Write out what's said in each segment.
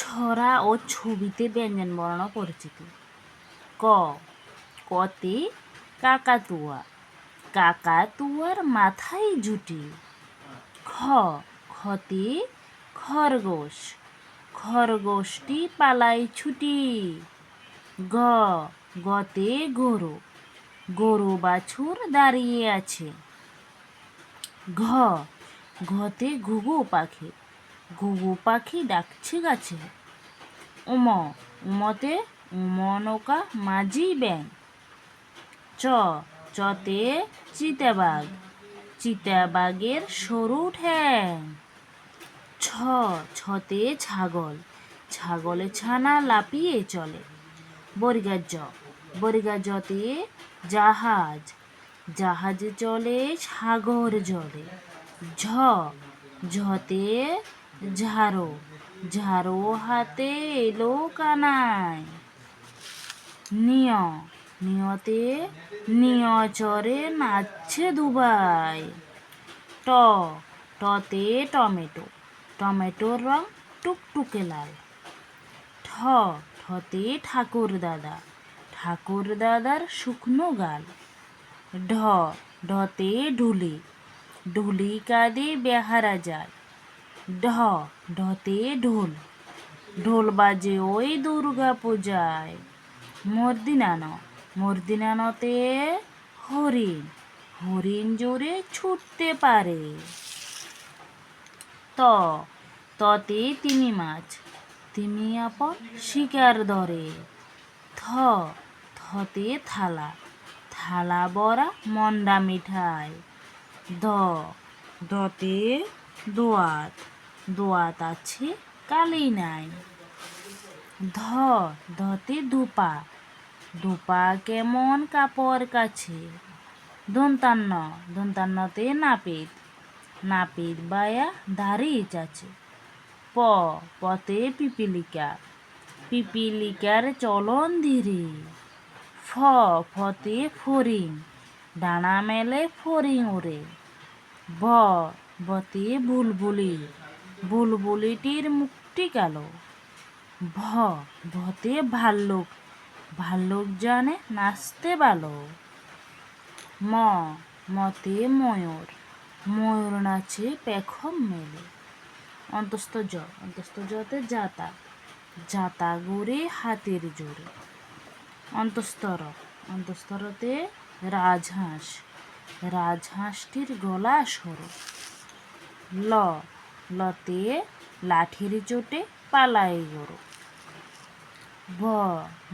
ছড়া ও ছবিতে ব্যঞ্জনবর্ণ পরিচিতি। ক, কতে কাকাতুয়া, কাকাতুয়ার মাথায় জুটি। খ, খতে খরগোশ, খরগোশটি পালায় ছুটি। গ, গতে গরু, গরু বাছুর দাঁড়িয়ে আছে। ঘ, ঘতে ঘুঘু পাখি, ঘুঘু পাখি ডাকছে গাছে। উম, উমতে উমনৌকা মাঝি ব্যাঙ। চ, চতে চিতাবাঘ, চিতাবাঘের সরু ঠ্যাং। ছ, ছতে ছাগল, ছাগলের ছানা লাফিয়ে চলে। বর্গা জ, বর্গা জতে জাহাজ, জাহাজে চলে সাগর জলে। ঝ, ঝতে ঝাড়ু, ঝাড়ু হাতে এলো কানাই। নিয়, নিয়তে নিয়চরে নাচছে দুবাই। ট, টতে টমেটো, টমেটোর রং টুকটুকে লাল। ঠ, ঠতে ঠাকুর দাদা, ঠাকুর দাদার শুকনো গাল। ঢ, ঢতে ঢুলি, ঢুলি কাঁধে বেহারা যায়। ঢ, ঢতে ঢোল, ঢোল বাজে ওই দুর্গা পূজায়। মূর্ধন্য, মূর্ধন্যতে হরিণ, হরিণ জোরে ছুটতে পারে। ত, ততে তিমি মাছ, তিমি আপন শিকার ধরে। থ, থতে থালা, থালা বড়া মন্ডা মিঠাই। দ, দতে দোয়াত, দোয়াত আছে কালি নাই। ধ, ধতে ধোপা, ধোপা কেমন কাপড় কাছে। দন্তান্ন, দন্তান্নতে নাপিত, নাপিত বায়া দাড়ি চাচে। প, পতে পিপিলিকা, পিপিলিকার চলন ধীরে। ফ, ফতে ফড়িং, ডানা মেলে ফড়িং ওড়ে। ব, বতে বুলবুলি, বুলবুলিটির মুখটি কালো। ভ, ভতে ভাল্লুক, ভাল্লুক জানে নাচতে ভালো। ম, মতে ময়ূর, ময়ূর নাচে পেখম মেলে। অন্তস্থ জ, অন্তস্থ জতে জাতা, জাতা গড়ে হাতের জোরে। অন্তস্তর, অন্তস্তরতে রাজহাঁস, রাজহাঁসটির গলা সরু। ল, লতে লাঠির চোটে পালায় গরু। ব,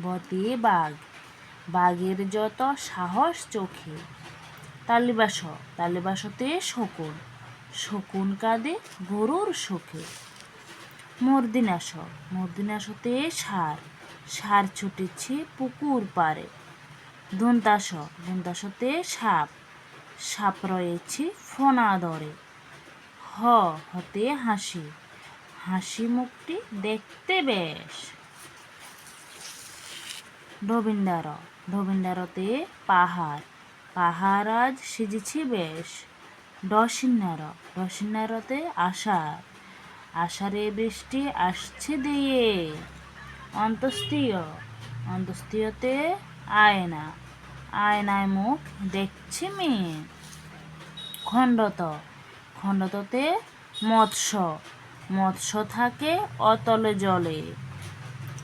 বতে বাঘ, বাঘের যত সাহস চোখে। তালিবাস, তালিবাসতে শকুন, শকুন কাঁদে গরুর শোকে। মূর্ধন্যাস, মূর্ধন্যাসতে ষাঁড়, ষাঁড় ছুটেছে পুকুর পাড়ে। দন্তাস, দন্তাসতে সাপ, সাপ রয়েছে ফোনা ধরে। হ, হতে হাসি, হাসি মুখটি দেখতে বেশ। ঢবিন্ডার, ঢবিন্ডারতে পাহাড়, পাহাড় আজ সেজেছে বেশ। ডসিন্নার, ডসিন্নারতে আষাঢ়, আষাঢ়ে বৃষ্টি আসছে দিয়ে। অন্তস্তীয়, অন্তস্তীয়তে আয়না, আয়নায় মুখ দেখছে মেয়ে। খণ্ডত, খণ্ডততে মৎস্য, মৎস্য থাকে অতলে জলে।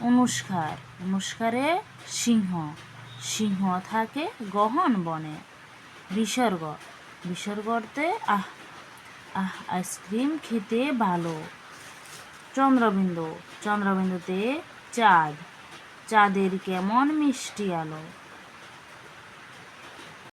অনুষ্কার, অনুষ্কারে সিংহ, সিংহ থাকে গহন বনে। বিসর্গ, বিসর্গতে আইসক্রিম খেতে ভালো। চন্দ্রবিন্দু, চন্দ্রবিন্দুতে চাঁদ, চাঁদের কেমন মিষ্টি আলো।